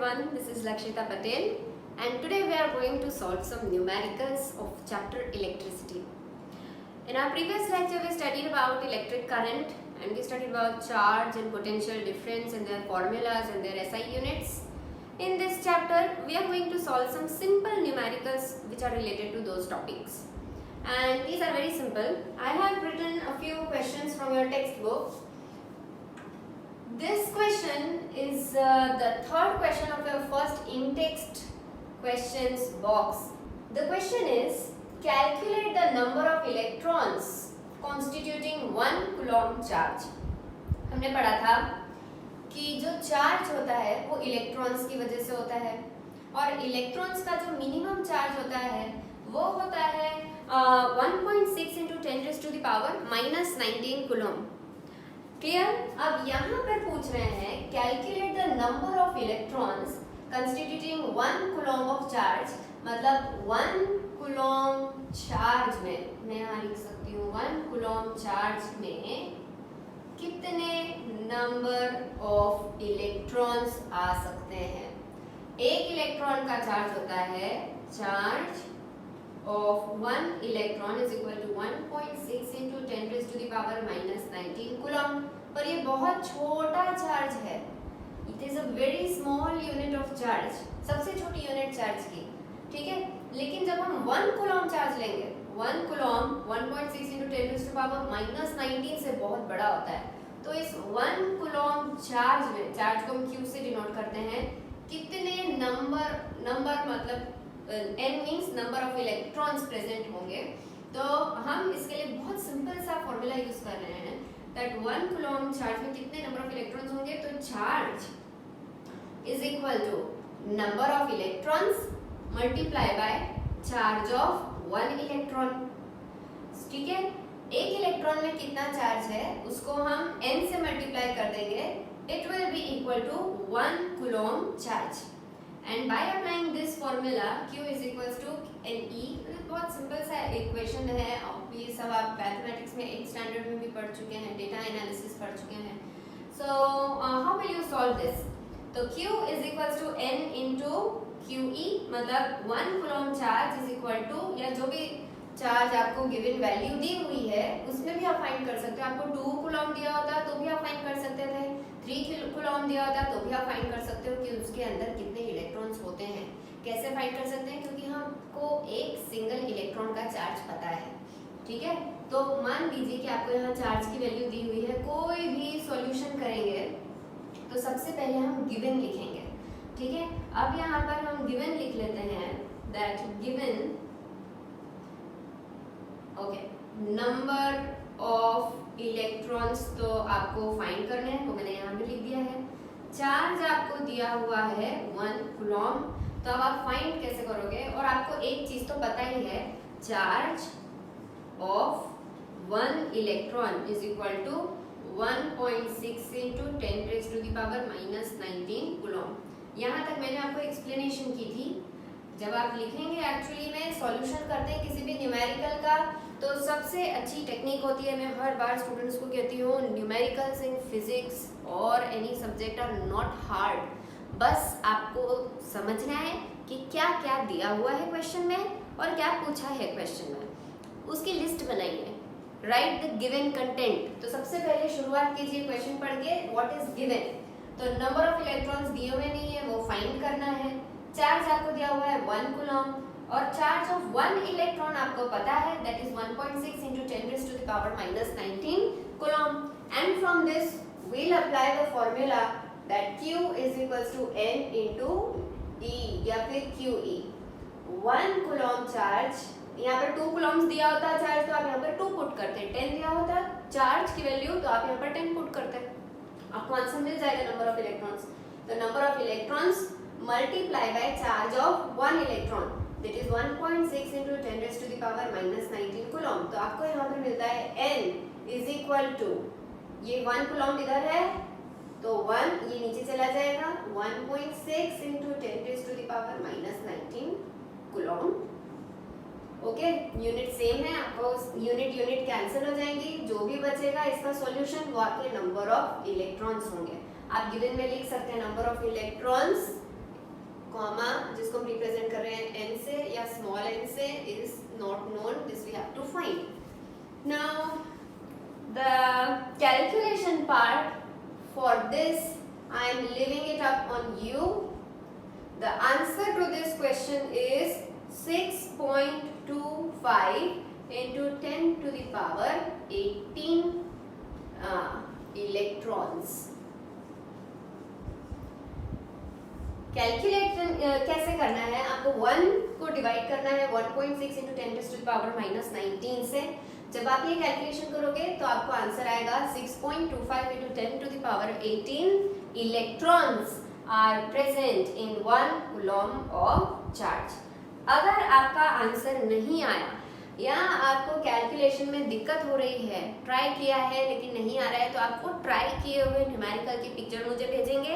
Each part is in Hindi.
everyone, this is Lakshita Patel and today we are going to solve some numericals of chapter electricity. In our previous lecture we studied about electric current and we studied about charge and potential difference and their formulas and their SI units. In this chapter we are going to solve some simple numericals which are related to those topics. And these are very simple. I have written a few questions from your textbook. This question is the third question of your first in-text questions box. The question is, calculate the number of electrons constituting 1 coulomb charge. हमने पढ़ा था कि जो चार्ज होता है वो इलेक्ट्रॉन्स की वजह से होता है और इलेक्ट्रॉन्स का जो मिनिमम चार्ज होता है वो होता है 1.6 into 10 raised to the power minus 19 coulomb. Clear? अब यहाँ पर पूछ रहे हैं calculate the number of electrons constituting 1 coulomb of charge, मतलब 1 coulomb चार्ज में मैं यहाँ लिख सकती हूँ 1 coulomb चार्ज में कितने नंबर ऑफ इलेक्ट्रॉन्स आ सकते हैं. एक इलेक्ट्रॉन का चार्ज होता है charge of 1 electron is equal to 1.6 into 10 raised to the power minus 19 coulomb. पर ये बहुत छोटा चार्ज है. It is a very small unit of charge. सबसे छोटी यूनिट चार्ज की, ठीक है. लेकिन जब हम 1 coulomb चार्ज लेंगे, 1 coulomb 1.6 into 10 raised to the power minus 19 से बहुत बड़ा होता है. तो इस 1 coulomb चार्ज में, चार्ज को हम Q से डिनोट करते हैं, कितने नंबर मतलब n means number of electrons present होंगे. तो हम इसके लिए बहुत सिंपल सा फॉर्मूला यूज कर रहे हैं दैट 1 coulomb चार्ज में कितने नंबर ऑफ इलेक्ट्रॉन्स होंगे. तो charge is equal to number of electrons multiply by charge of 1 electron. ठीक है, एक इलेक्ट्रॉन में कितना चार्ज है उसको हम n से मल्टीप्लाई कर देंगे. It will be equal to 1 coulomb charge. And by applying this formula Q is equals to NE, बहुत सिंपल सा इक्वेशन है. और ये सब आप मैथमेटिक्स में 8th स्टैंडर्ड में भी पढ़ चुके हैं, डेटा एनालिसिस पढ़ चुके हैं. So how will you solve this. तो Q is equals to N into QE, मतलब 1 coulomb charge is equal to, या जो भी चार्ज आपको गिवन वैल्यू दी हुई है उसमें भी आप फाइंड कर सकते हो. आपको 2 coulomb दिया होता तो भी आप फाइंड कर सकते थे, 3 coulomb दिया होता तो भी आप फाइंड कर सकते हो कि उसके अंदर कितने इलेक्ट्रॉन्स होते हैं. कैसे फाइंड कर सकते हैं, क्योंकि हमको एक सिंगल इलेक्ट्रॉन का चार्ज पता है. ठीक है, तो मान लीजिए कि आपको यहाँ चार्ज की वैल्यू दी हुई है. कोई भी सॉल्यूशन करेंगे तो सबसे पहले हम गिवन लिखेंगे. ठीक है, अब यहाँ पर हम गिवन लिख लेते हैं that given okay number of electrons तो आपको फाइंड करने हैं, तो मैंने यहाँ पे लिख दिया है. चार्ज आपको दिया हुआ है 1 coulomb. तो अब आप फाइंड कैसे करोगे, और आपको एक चीज तो पता ही है, charge of 1 electron is equal to 1.6 into 10 raised to the power minus 19 coulomb. यहाँ तक मैंने आपको एक्सप्लेनेशन की थी. जब आप लिखेंगे एक्चुअली में सॉल्यूशन करते हैं किसी भी न्यूमेरिकल का, तो सबसे अच्छी टेक्निक होती है, मैं हर बार स्टूडेंट्स को कहती हूँ, न्यूमेरिकल्स इन फिजिक्स और any subject are not hard. बस आपको समझना है कि क्या क्या दिया हुआ है क्वेश्चन में और क्या पूछा है क्वेश्चन में, उसकी लिस्ट बनाइए. Right the given content. तो सबसे पहले शुरुआत कीजिए क्वेश्चन पढ़ के, व्हाट इज गिवन. तो नंबर ऑफ इलेक्ट्रॉन्स दिए हुए नहीं है, वो फाइंड करना है. चार्ज आपको दिया हुआ है 1 coulomb और चार्ज ऑफ 1 इलेक्ट्रॉन आपको पता है that is 1.6 into 10 raised to the power minus 19 coulomb. And from this we'll apply the formula that Q is equals to N into E या फिर QE. 1 coulomb चार्ज, यहाँ पर 2 coulombs दिया होता चार्ज तो आप यहाँ पर 2 पुट करते. 10 दिया होता चार्ज की वैल्यू तो आप यहाँ पर 10 पुट करते. आपको आंसर मिल जाएगा नंबर ऑफ इलेक्ट्रॉन्स. तो number of electrons multiply by charge of 1 electron, that is 1.6 into 10 raised to the power minus 19 coulomb. तो आपको यहाँ पर मिलता है n is equal to, ये 1 coulomb इधर है तो 1 ये नीचे चला जाएगा, 1.6 into 10 raised to the power minus 19 coulomb. Okay, unit same है, आपको यूनिट कैंसिल हो जाएंगी. जो भी बचेगा इसका सॉल्यूशन वो आपके नंबर ऑफ इलेक्ट्रॉन्स होंगे. आप गिवन में लिख सकते हैं नंबर ऑफ इलेक्ट्रॉन्स कॉमा जिसको हम रिप्रेजेंट कर रहे हैं n से या स्मॉल n से is not known, this we have to find. Now the calculation part for this I am leaving it up on you. The answer to this question is 6.25 into 10 to the power 18 electrons. Calculation कैसे करना है, आपको 1 को डिवाइड करना है 1.6 into 10 to the power -19 से। जब आप ये कैलकुलेशन करोगे तो आपको आंसर आएगा 6.25 into 10 to the power 18 electrons are present in 1 coulomb of charge। अगर आपका आंसर नहीं आया या आपको कैलकुलेशन में दिक्कत हो रही है, ट्राई किया है लेकिन नहीं आ रहा है, तो आपको ट्राई किए हुए न्यूमेरिकल की पिक्चर मुझे भेजेंगे।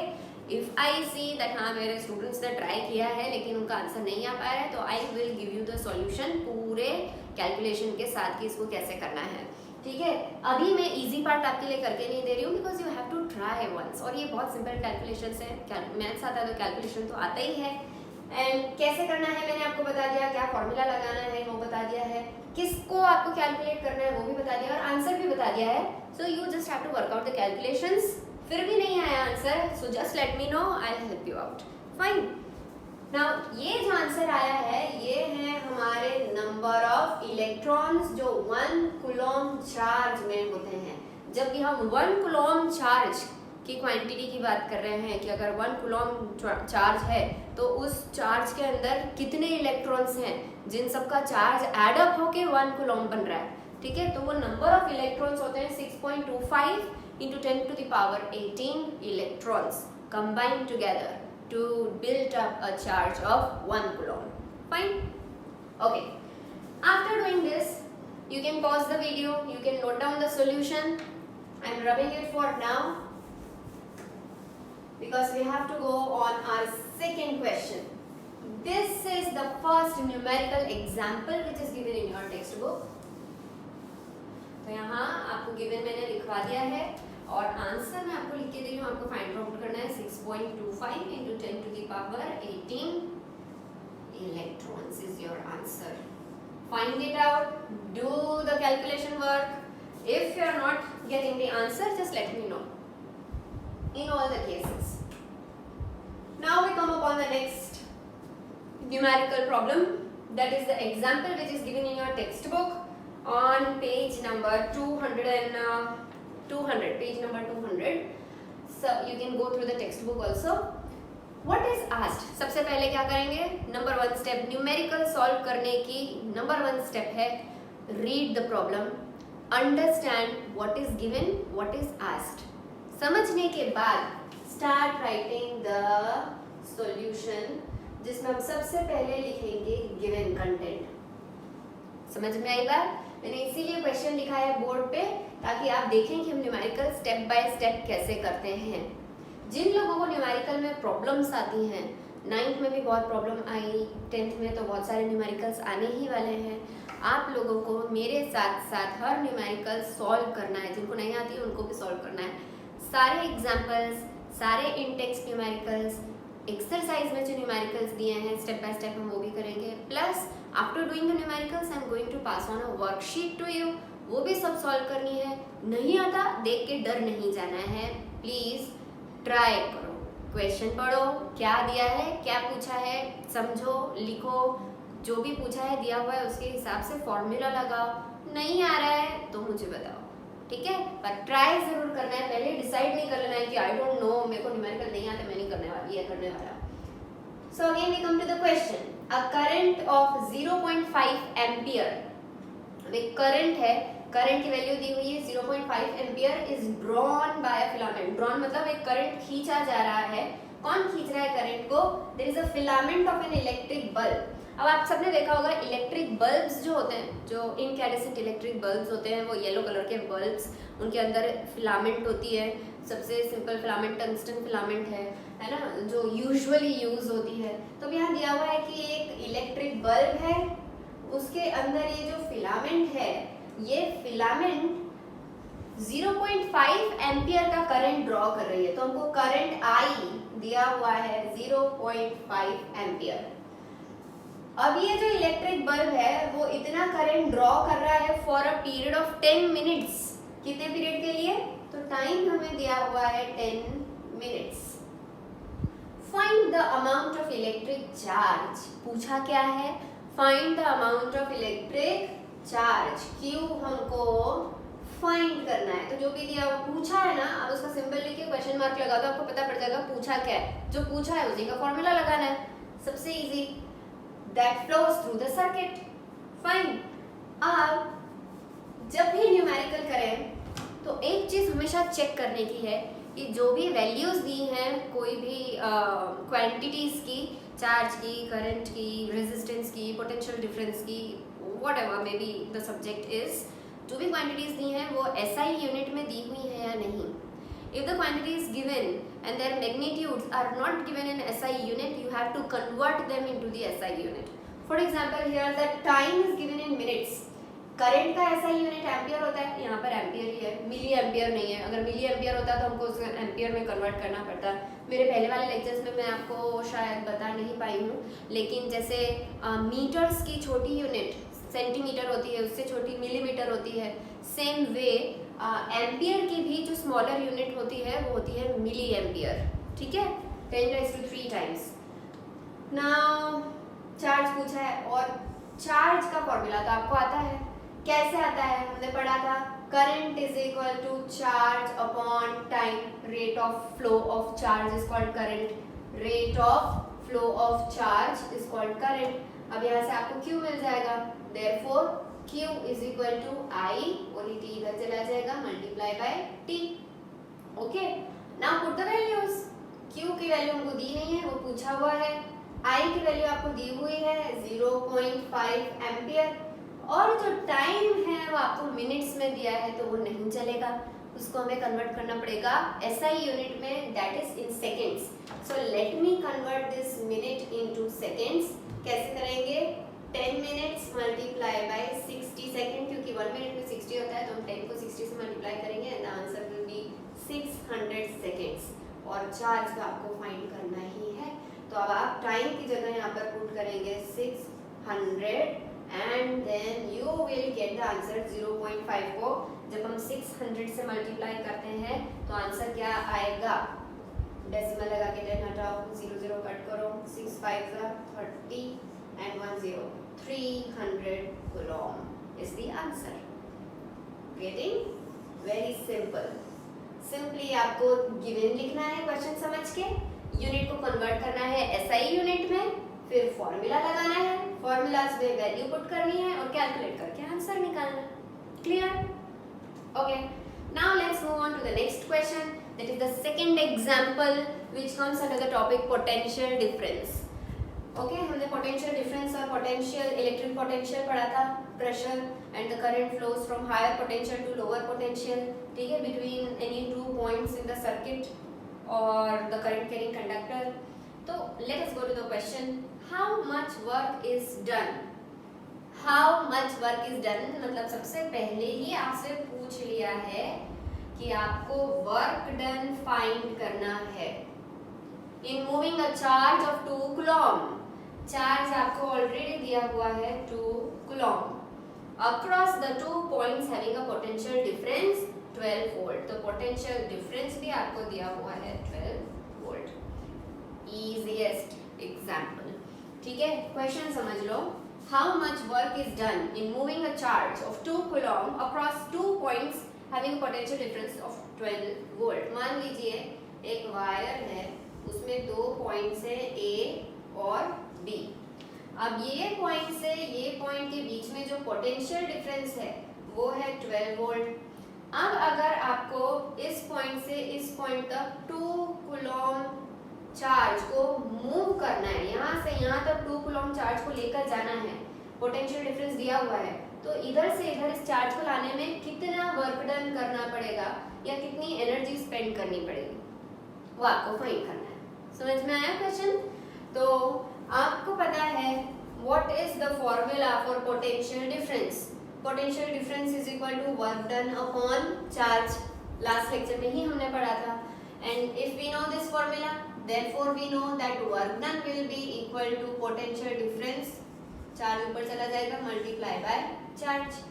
इफ आई सी दैट हाँ मेरे स्टूडेंट्स ने ट्राई किया है लेकिन उनका आंसर नहीं आ पाया है, तो I will give you the solution पूरे कैलकुलेशन के साथ कि इसको कैसे करना है। ठीक है, अभी मैं इजी पार्ट आपके लिए करके नहीं दे रही हूँ because you have to try once, और ये बहुत सिंपल कैलकुलेशन है। मैथ्स आता है तो कैलकुलेशन तो आता ही है। एंड कैसे करना है मैंने आपको बता दिया, क्या फॉर्मूला लगाना है वो बता दिया है, किसको आपको कैलकुलेट करना है वो भी बता दिया और आंसर भी बता दिया है। So you just have to work out the calculations. फिर भी नहीं आया answer, so just let me know, I will help you out. Fine. Now ये जो आंसर आया है ये है हमारे नंबर ऑफ इलेक्ट्रॉन्स जो 1 कूलॉम चार्ज में होते हैं। जब भी हम 1 कूलॉम चार्ज की क्वांटिटी की बात कर रहे हैं कि अगर 1 कूलॉम चार्ज है तो उस चार्ज के अंदर कितने इलेक्ट्रॉन्स हैं जिन सबका चार्ज एड अप होके 1 कूलॉम बन रहा है। ठीक है, तो वो नंबर ऑफ इलेक्ट्रॉन्स होते हैं 6.25 into 10 to the power 18 electrons combined together to build up a charge of 1 coulomb. Fine? Okay. After doing this, you can pause the video, you can note down the solution. I'm rubbing it for now because we have to go on our second question. This is the first numerical example which is given in your textbook. तो यहाँ आपको गिवन मैंने लिखवा दिया है और आंसर मैं आपको लिख के दे रही हूँ, आपको फाइंड आउट करना है 6.25 into 10 to the power 18 electrons is your answer. Find it out, do the calculation work. If you are not getting the answer, just let me know in all the cases. Now we come upon the next numerical problem, that is the example which is given in your textbook on page number 200, page number 200. So you can go through the textbook also. What is asked? सबसे पहले क्या करेंगे, नंबर 1 स्टेप न्यूमेरिकल सॉल्व करने की नंबर 1 स्टेप है read the problem, understand what is given, what is asked. समझने के बाद स्टार्ट राइटिंग द सॉल्यूशन जिसमें हम सबसे पहले लिखेंगे गिवन कंटेंट। समझ में आई बात? मैंने इसीलिए क्वेश्चन लिखा है बोर्ड पे ताकि आप देखें कि हम न्यूमेरिकल स्टेप बाय स्टेप कैसे करते हैं। जिन लोगों को न्यूमेरिकल में प्रॉब्लम्स आती हैं, 9th में भी बहुत प्रॉब्लम आई, 10th में तो बहुत सारे न्यूमेरिकल्स आने ही वाले हैं, आप लोगों को मेरे साथ साथ हर न्यूमेरिकल सॉल्व करना है। जिनको नहीं आती उनको भी सॉल्व करना है। सारे एग्जाम्पल्स, सारे इन टेक्स्ट न्यूमेरिकल्स, एक्सरसाइज में जो न्यूमेरिकल्स दिए हैं स्टेप बाय स्टेप हम वो भी करेंगे। Plus after doing the numericals I am going to pass on a worksheet to you, वो भी सब सॉल्व करनी है। नहीं आता देख के डर नहीं जाना है, प्लीज ट्राई करो, क्वेश्चन पढ़ो, क्या दिया है, क्या पूछा है, समझो, लिखो, जो भी पूछा है दिया हुआ है उसके हिसाब से फॉर्मूला लगाओ। नहीं आ रहा है तो मुझे बताओ, ठीक है, पर ट्राई जरूर करना है। पहले डिसाइड नहीं कर लेना है कि आई डोंट नो, मेरे को न्यूमेरिकल नहीं आता, मैं नहीं करने वाली, ये करने वाला। So again we come to the question, a current of 0.5 ampere, एक करंट है, करंट की वैल्यू दी हुई है 0.5 ampere is drawn by a filament. Drawn मतलब एक करंट खींचा जा रहा है। कौन खींच रहा है करंट को? There is a filament of an electric bulb. अब आप सबने देखा होगा इलेक्ट्रिक बल्ब्स जो होते हैं, जो इनकैंडेसेंट इलेक्ट्रिक बल्ब्स होते हैं, वो येलो कलर के बल्ब्स, उनके अंदर फिलामेंट होती है। सबसे सिंपल फिलामेंट टंगस्टन फिलामेंट है ना, जो यूजुअली यूज होती है। तो यहाँ दिया हुआ है कि एक इलेक्ट्रिक बल्ब है, उसके अंदर ये जो फिलामेंट है, ये फिलामेंट 0.5 एम्पियर का करंट ड्रॉ कर रही है। तो हमको करंट आई दिया हुआ है 0.5 एम्पियर। अब ये जो इलेक्ट्रिक बल्ब है वो इतना करंट ड्रॉ कर रहा है for a period of 10 minutes. कितने पीरियड के लिए? तो टाइम हमें दिया हुआ है 10 minutes. Find the amount of electric charge. पूछा क्या है? Find the amount of electric charge. Q हमको फाइंड करना है। तो जो भी दिया वो पूछा है ना, अब उसका सिंबल लिखिए, क्वेश्चन मार्क लगा दो, आपको पता पड़ जाएगा पूछा क्या है। जो पूछा है उसी का फॉर्मूला लगाना है, सबसे easy, that flows through the circuit. Fine. अब जब भी न्यूमेरिकल करें तो एक चीज हमेशा चेक करने की है कि जो भी वैल्यूज दी हैं कोई भी क्वांटिटीज की, चार्ज की, करंट की, रेजिस्टेंस की, पोटेंशियल डिफरेंस की, whatever may be the subject is, जो भी क्वांटिटीज दी हैं वो SI यूनिट में दी हुई है या नहीं। If the quantity is given and their magnitudes are not given in SI unit, you have to convert them into the SI unit. For example, here the time is given in minutes. Current का SI यूनिट एम्पियर होता है, यहाँ पर एम्पियर ही है, मिली एम्पियर नहीं है। अगर मिली एम्पियर होता तो हमको उसको एम्पियर में कन्वर्ट करना पड़ता। मेरे पहले वाले लेक्चर्स में मैं आपको शायद बता नहीं पाई हूँ, लेकिन जैसे मीटर्स की छोटी यूनिट सेंटीमीटर होती है, उससे छोटी मिलीमीटर होती है। सेम वे एम्पियर की भी जो स्मॉलर यूनिट होती है वो होती है मिली एम्पियर। ठीक है, 10⁻³ टाइम्स। नाउ चार्ज पूछा है और चार्ज का फॉर्मूला तो आपको आता है। कैसे आता है? हमने पढ़ा था, current is equal to charge upon time. Rate of flow of charge is called current. Rate of flow of charge is called current. अब यहाँ से आपको Q मिल जाएगा, therefore Q is equal to I, only T इधर चला जाएगा, multiply by T। Okay, now put the values. Q की वैल्यू हमको दी नहीं है, वो पूछा हुआ है। I की वैल्यू आपको दी हुई है 0.5 एम्पियर, और जो टाइम है वो आपको मिनट्स में दिया है, तो वो नहीं चलेगा, उसको हमें कन्वर्ट करना पड़ेगा SI यूनिट में, that is in seconds. So let me convert this minute into seconds. कैसे करेंगे? 10 मिनट्स मल्टीप्लाई बाय 60 सेकेंड, क्योंकि 1 मिनट में 60 होता है, तो हम 10 को 60 से मल्टीप्लाई करेंगे and the answer will be 600 seconds. और चार्ज का आपको फाइंड करना ही है, तो अब आप टाइम की जगह यहाँ पर पुट करेंगे 600 and then you will get the answer 0.5 को जब हम 600 से मल्टीप्लाई करते हैं तो आंसर क्या आएगा? डेसिमल लगा के 10 हटाओ, 0 0 कट करो, 6 5 30 and 1 0, 300 coulomb is the answer. Getting? Very simple. Simply आपको गिवन लिखना है क्वेश्चन समझ के, यूनिट को कन्वर्ट करना है SI यूनिट में, फिर फॉर्मूला लगाना है, फॉर्मूलाज में वैल्यू पुट करनी है और कैलकुलेट करके आंसर निकालना है। Clear? Okay, now let's move on to the next question, that is the second example which comes under the topic potential difference. Okay, हमने पोटेंशियल डिफरेंस और पोटेंशियल इलेक्ट्रिक पोटेंशियल पढ़ा था, pressure and the current flows from higher potential to lower potential, ठीक है, between any two points in the circuit और द करंट कैरिंग कंडक्टर। तो let us go to the question, how much work is done. How much work is done मतलब सबसे पहले ही आपसे पूछ लिया है कि आपको वर्क डन फाइंड करना है इन moving a charge of 2 Coulomb. Charge आपको ऑलरेडी दिया हुआ है 2 coulomb across the 2 points having a potential difference 12 volt. तो पोटेंशियल डिफरेंस भी आपको दिया हुआ है 12 वोल्ट। इजीएस्ट एग्जांपल, ठीक है, क्वेश्चन समझ लो। How much work is done in moving a charge of 2 coulomb across 2 points having a potential difference of 12 volt. मान लीजिए एक वायर है, उसमें 2 पॉइंट्स है A और B। अब ये पॉइंट से ये पॉइंट के बीच में जो पोटेंशियल डिफरेंस है वो है 12 वोल्ट। अब अगर आपको इस पॉइंट से इस पॉइंट तक 2 कूलॉम चार्ज को मूव करना है, यहाँ से यहाँ तक 2 कूलॉम चार्ज को लेकर जाना है, पोटेंशियल डिफरेंस दिया हुआ है, तो इधर से इधर इस चार्ज को लाने में कितना वर्क डन करना पड़ेगा या कितनी एनर्जी स्पेंड करनी पड़ेगी, वो आपको फाइंड करना है। समझ में आया क्वेश्चन? तो आपको पता है what is the formula for potential difference. Potential difference is equal to work done upon charge, last lecture में ही हमने पढ़ा था। And if we know this formula Therefore we know that work done will be equal to potential difference, charge ऊपर चला जाएगा, मल्टीप्लाई बाय चार्ज।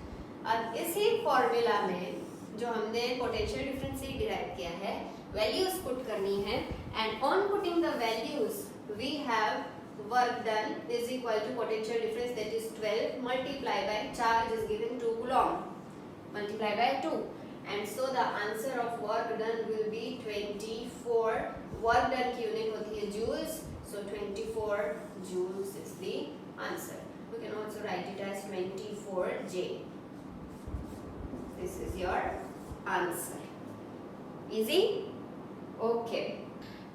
अब इसी फॉर्मूला में जो हमने पोटेंशियल डिफरेंस से डिराइव किया है, वैल्यूज पुट करनी है, and on putting the values we have work done is equal to potential difference that is 12 multiply by charge is given 2 coulomb multiply by 2, and so the answer of work done will be 24। work done की यूनिट होती है joules, so 24 joules is the answer। we can also write it as 24 J। this is your answer। easy? okay,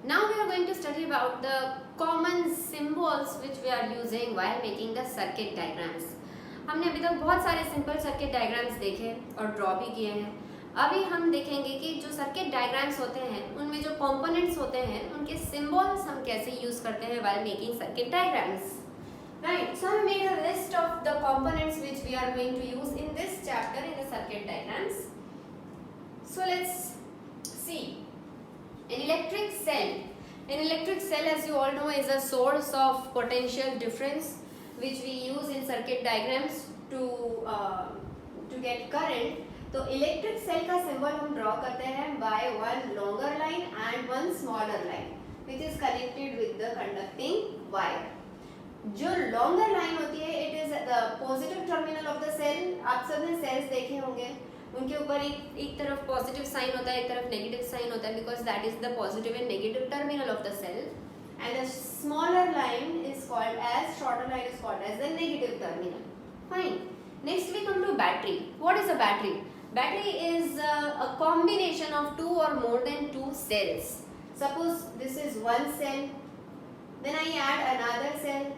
now we are going to study about the common symbols which we are using while making the circuit diagrams। हमने अभी तक बहुत सारे सिंपल सर्किट डायग्राम्स देखे और ड्रॉ भी किए हैं। अभी हम देखेंगे कि जो सर्किट डायग्राम्स होते हैं उनमें जो कंपोनेंट्स होते हैं उनके सिंबल्स हम कैसे यूज करते हैं while making circuit diagrams। Right, so I made a list of the components which we are going to use in this chapter in the circuit diagrams। so let's see, an electric cell। an electric cell, as you all know, is a source of potential difference which we use in circuit diagrams to get current। तो इलेक्ट्रिक सेल का सिंबल हम ड्रॉ करते हैं by one longer line and one smaller line which is connected with the conducting wire. जो लॉन्गर लाइन होती है it is the positive terminal of the cell. आप सबने सेल्स देखे होंगे, उनके ऊपर एक तरफ पॉजिटिव साइन होता है, एक तरफ नेगेटिव साइन होता है, because that is the positive and negative terminal of the cell. And the smaller line is called as, shorter line is called as the negative terminal. Fine, next we come to battery। what is a battery? Battery is a combination of two or more than two cells। suppose this is one cell, then I add another cell,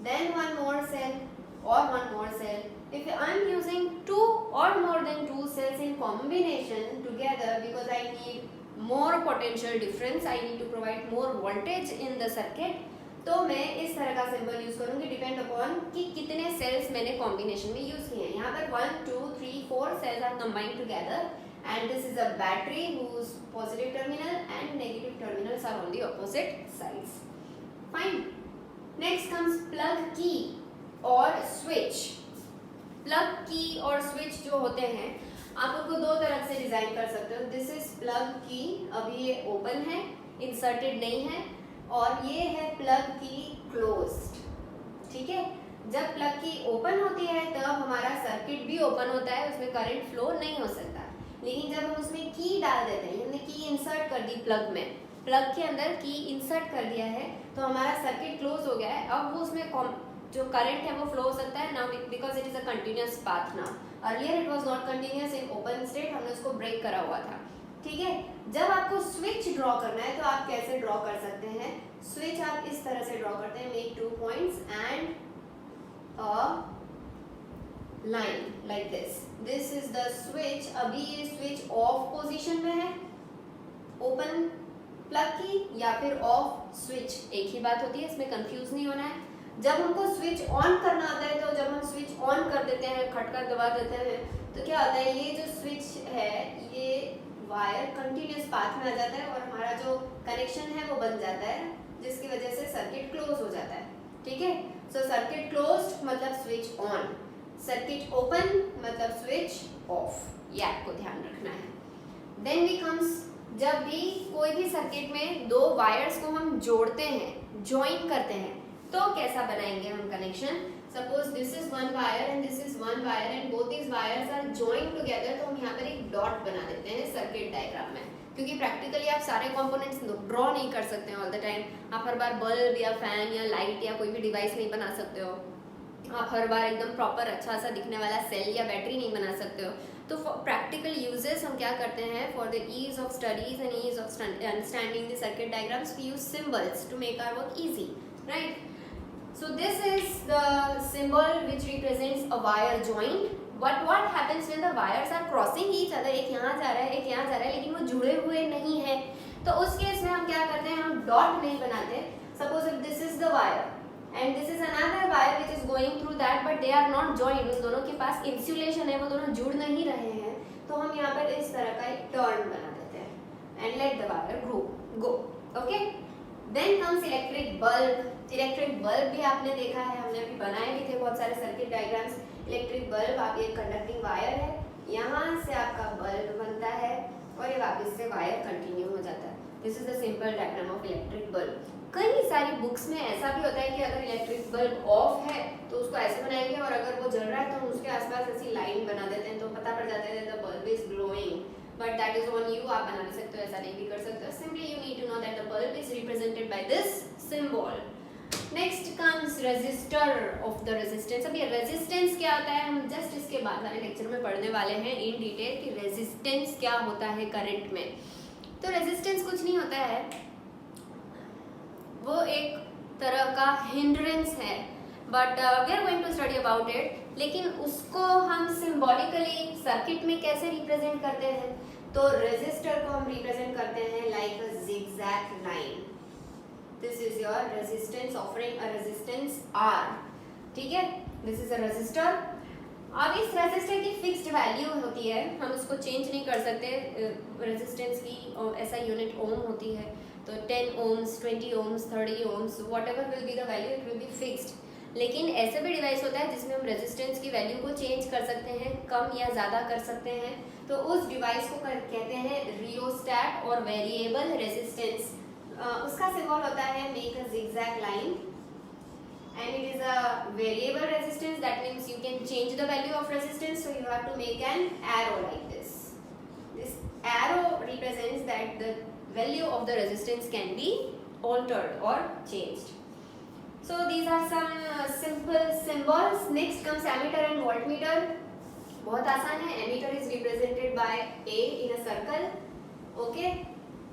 then one more cell or one more cell। if I am using two or more than two cells in combination together, because I need more potential difference, I need to provide more voltage in the circuit, तो मैं इस तरह का सिंबल यूज करूंगी डिपेंड अपॉन कि कितने सेल्स मैंने कॉम्बिनेशन में यूज किए हैं। यहाँ पर 1 2 3 4 cells are combined together and this is a battery whose positive terminal and negative terminals are on the opposite sides। fine, next comes plug key और switch। plug key और switch जो होते हैं आप उनको दो तरह से डिजाइन कर सकते हो। दिस इज plug key, अभी ये ओपन है, इंसर्टेड नहीं है, और ये है प्लग की क्लोज्ड। ठीक है, जब प्लग की ओपन होती है तब हमारा सर्किट भी ओपन होता है, उसमें करंट फ्लो नहीं हो सकता। लेकिन जब हम उसमें की डाल देते हैं, हमने की इंसर्ट कर दी प्लग में, प्लग के अंदर की इंसर्ट कर दिया है, तो हमारा सर्किट क्लोज हो गया है। अब वो उसमें जो करंट है वो फ्लो हो सकता है now, because it is a continuous path now. Earlier it was not continuous in open state, हमने उसको ब्रेक करा हुआ था। ठीक है, जब आपको स्विच ड्रॉ करना है तो आप कैसे ड्रॉ कर सकते हैं? स्विच आप इस तरह से ड्रॉ करते हैं, make 2 points and a line like this. This is the switch. अभी ये स्विच ऑफ पोजीशन में है, ओपन प्लग की या फिर ऑफ स्विच, एक ही बात होती है, इसमें कंफ्यूज नहीं होना है। जब हमको स्विच ऑन करना आता है, तो जब हम स्विच ऑन कर देते हैं, खटका दबा देते हैं, तो क्या होता है, ये जो स्विच है ये वायर कंटिन्यूअस पाथ में आ जाता है और हमारा जो कनेक्शन है वो बन जाता है, जिसकी वजह से सर्किट क्लोज हो जाता है। ठीक है, सो सर्किट क्लोज्ड मतलब स्विच ऑन, सर्किट ओपन मतलब स्विच ऑफ, ये आपको ध्यान रखना है। देन वी कम्स, जब भी कोई भी सर्किट में दो वायर्स को हम जोड़ते हैं, ज्वाइन करते हैं, तो कैसा बनाएंगे हम connection? Suppose this is one wire and this is one wire and both these wires are joined together, तो हम यहाँ पर एक डॉट बना देते हैं सर्किट डायग्राम में, क्योंकि प्रैक्टिकली आप सारे कंपोनेंट्स ड्रॉ नहीं कर सकते हैं ऑल द टाइम। आप हर बार बल्ब या फैन या लाइट या कोई भी डिवाइस नहीं बना सकते हो, आप हर बार एकदम प्रॉपर अच्छा सा दिखने वाला सेल या बैटरी नहीं बना सकते हो। तो फॉर प्रैक्टिकल यूजेस हम क्या करते हैं, for the ease of studies and ease of understanding the circuit diagrams we use symbols to make our work easy, right? So this is the symbol which represents a wire joint. But what happens when the wires are crossing each other? एक यहाँ जा रहा है, एक यहाँ जा रहा है, लेकिन वो जुड़े हुए नहीं है, तो उस केस में हम क्या करते हैं, हम डॉट नहीं बनाते। Suppose if this is the wire and this is another wire which is going through that, but they are not joined, उन दोनों के पास इंसुलेशन है, वो दोनों जुड़ नहीं रहे हैं, तो हम यहाँ पर इस तरह का एक टर्न बना देते हैं and let the wire go. Okay? Then comes electric bulb. Electric bulb भी आपने देखा है, हमने अभी बनाए भी थे बहुत सारे सर्किट डायग्राम्स। इलेक्ट्रिक बल्ब आप ये कंडक्टिंग वायर है, यहाँ से आपका बल्ब बनता है और ये वापस से वायर कंटिन्यू हो जाता है। This is the simple diagram of electric bulb. कई सारी बुक्स में ऐसा भी होता है कि अगर इलेक्ट्रिक बल्ब ऑफ है तो उसको ऐसे बनाएंगे और अगर वो जल रहा है तो उसके आसपास ऐसी लाइन बना देते हैं तो पता पड़ जाता है the bulb is glowing, but that is on you, आप बना भी सकते हो, ऐसा नहीं भी कर सकते हो। Simply you need to know that the bulb is represented by this symbol. Next comes resistor of the resistance. अब ये रेजिस्टेंस क्या होता है हम जस्ट इसके बाद वाले लेक्चर में पढ़ने वाले हैं इन डिटेल कि रेजिस्टेंस क्या होता है करंट में। तो रेजिस्टेंस कुछ नहीं होता है, वो एक तरह का हिंड्रेंस है, but we are going to study about it. लेकिन उसको हम सिंबॉलिकली सर्किट में कैसे रिप्रेजेंट करते हैं, तो रेजिस्टर को हम रिप्रेजेंट करते हैं like a zigzag line. This is your resistance offering a resistance R, ठीक है, दिस इज अ रेजिस्टर। अब इस रेजिस्टर की फिक्स्ड वैल्यू होती है, हम उसको चेंज नहीं कर सकते। रेजिस्टेंस की ऐसा यूनिट ओम होती है, तो 10 ohms, 20 ohms, 30 ohms, whatever will be the value, it will be fixed। लेकिन ऐसे भी डिवाइस होता है जिसमें हम रेजिस्टेंस की वैल्यू को चेंज कर सकते हैं, कम या ज़्यादा कर सकते हैं, तो उस डिवाइस को कहते हैं रियोस्टैट और वेरिएबल रेजिस्टेंस। उसका सिंबल होता है make a zigzag line and it is a variable resistance, that means you can change the value of resistance, so you have to make an arrow like this. This arrow represents that the value of the resistance can be altered or changed. So these are some simple symbols. Next comes ammeter and voltmeter. बहुत आसान है। Ammeter is represented by A in a circle, okay,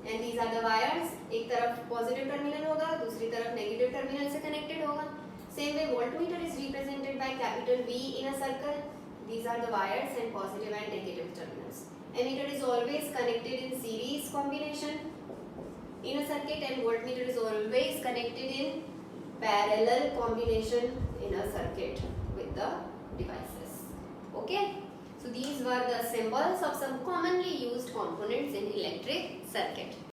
and these are the wires. एक तरफ पॉजिटिव टर्मिनल होगा, दूसरी तरफ नेगेटिव टर्मिनल से कनेक्टेड होगा। Same way voltmeter is represented by capital V in a circle. These are the wires and positive and negative terminals. Ammeter is always connected in series combination in a circuit and voltmeter is always connected in parallel combination in a circuit with the devices. Okay, so these were the symbols of some commonly used components in electric circuit.